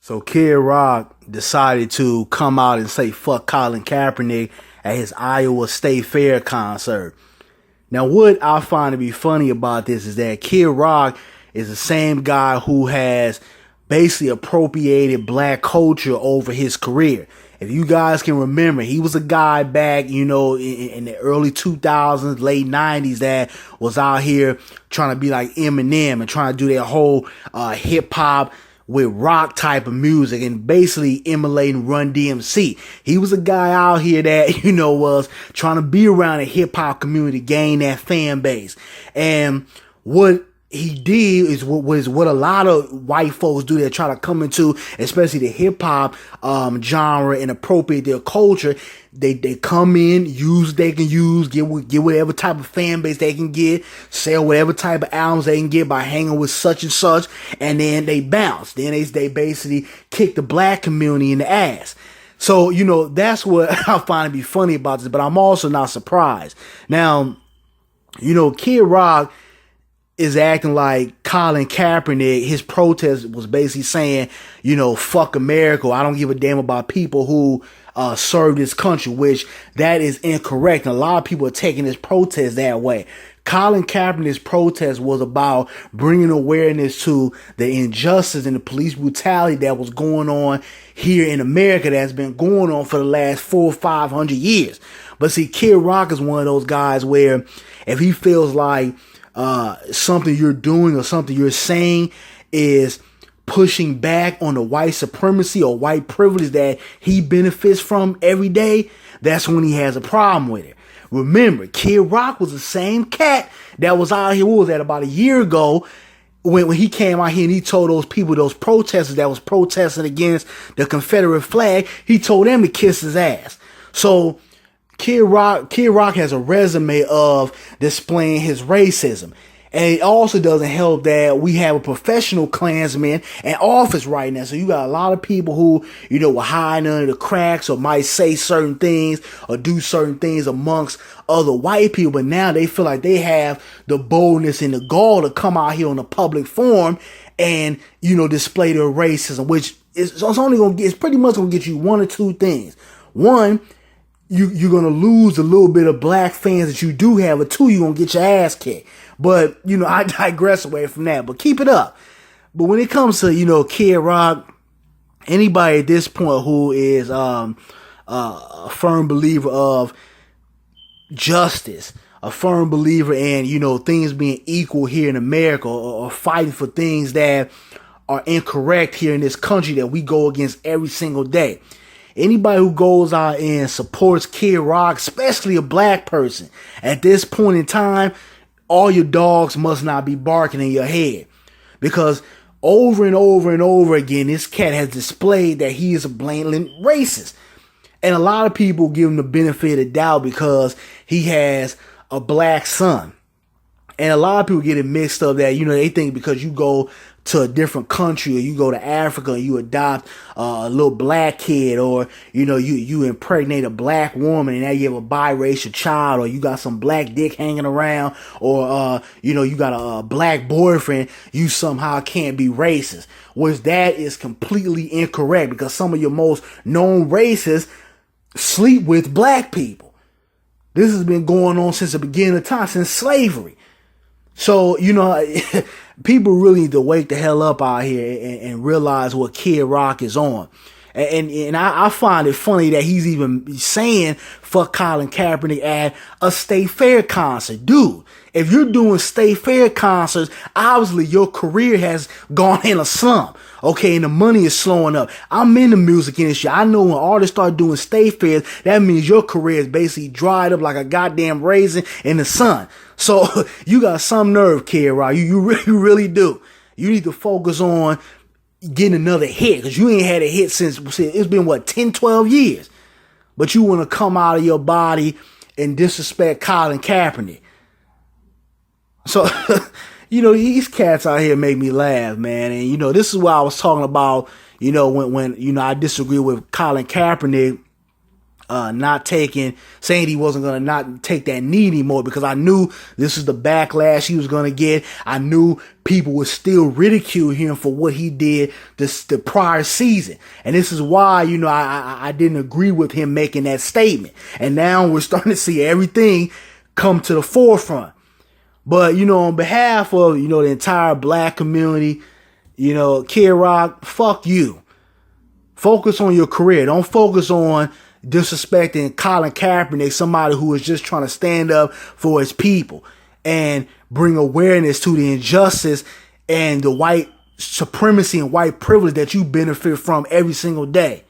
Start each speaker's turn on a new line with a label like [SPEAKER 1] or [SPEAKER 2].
[SPEAKER 1] So Kid Rock decided to come out and say fuck Colin Kaepernick at his Iowa State Fair concert. Now, what I find to be funny about this is that Kid Rock is the same guy who has basically appropriated black culture over his career. If you guys can remember, he was a guy back, in the early 2000s, late 90s that was out here trying to be like Eminem and trying to do that whole hip hop with rock type of music and basically emulating Run DMC. He was a guy out here that, was trying to be around the hip hop community, gain that fan base. And what he did is what a lot of white folks do. They try to come into, especially the hip hop genre, and appropriate their culture. They come in, use what they can use, get whatever type of fan base they can get, sell whatever type of albums they can get by hanging with such and such, and then they bounce. Then they basically kick the black community in the ass. So, that's what I find to be funny about this, but I'm also not surprised. Now, Kid Rock is acting like Colin Kaepernick. His protest was basically saying, fuck America. I don't give a damn about people who serve this country, which that is incorrect. And a lot of people are taking this protest that way. Colin Kaepernick's protest was about bringing awareness to the injustice and the police brutality that was going on here in America, that's been going on for the last 400 or 500 years. But see, Kid Rock is one of those guys where if he feels like something you're doing or something you're saying is pushing back on the white supremacy or white privilege that he benefits from every day, that's when he has a problem with it. Remember, Kid Rock was the same cat that was out here, what was that, about a year ago, when he came out here and he told those people, those protesters that was protesting against the Confederate flag, he told them to kiss his ass. So Kid Rock has a resume of displaying his racism. And it also doesn't help that we have a professional Klansman in office right now. So you got a lot of people who, were hiding under the cracks or might say certain things or do certain things amongst other white people. But now they feel like they have the boldness and the gall to come out here on a public forum and, display their racism, which it's pretty much going to get you one or two things. One, you're going to lose a little bit of black fans that you do have, or two, you're going to get your ass kicked. But, I digress away from that, but keep it up. But when it comes to, Kid Rock, anybody at this point who is a firm believer of justice, a firm believer in, things being equal here in America, or fighting for things that are incorrect here in this country that we go against every single day. Anybody who goes out and supports Kid Rock, especially a black person, at this point in time, all your dogs must not be barking in your head. Because over and over and over again, this cat has displayed that he is a blatant racist. And a lot of people give him the benefit of the doubt because he has a black son. And a lot of people get it mixed up that, they think because you go to a different country or you go to Africa and you adopt a little black kid, or, you impregnate a black woman and now you have a biracial child, or you got some black dick hanging around, or, you got a black boyfriend, you somehow can't be racist. Which that is completely incorrect, because some of your most known racists sleep with black people. This has been going on since the beginning of time, since slavery. So, people really need to wake the hell up out here and realize what Kid Rock is on. And I find it funny that he's even saying fuck Colin Kaepernick at a State Fair concert. Dude, if you're doing State Fair concerts, obviously your career has gone in a slump. Okay, and the money is slowing up. I'm in the music industry. I know when artists start doing state fairs, that means your career is basically dried up like a goddamn raisin in the sun. So you got some nerve, Kid Rock. You really do. You need to focus on getting another hit, because you ain't had a hit since it's been 10, 12 years. But you want to come out of your body and disrespect Colin Kaepernick. So these cats out here make me laugh, man. And, this is what I was talking about, when I disagree with Colin Kaepernick saying he wasn't going to not take that knee anymore, because I knew this is the backlash he was going to get. I knew people would still ridicule him for what he did the prior season. And this is why, I didn't agree with him making that statement. And now we're starting to see everything come to the forefront. But, on behalf of, the entire black community, Kid Rock, fuck you. Focus on your career. Don't focus on disrespecting Colin Kaepernick, somebody who is just trying to stand up for his people and bring awareness to the injustice and the white supremacy and white privilege that you benefit from every single day.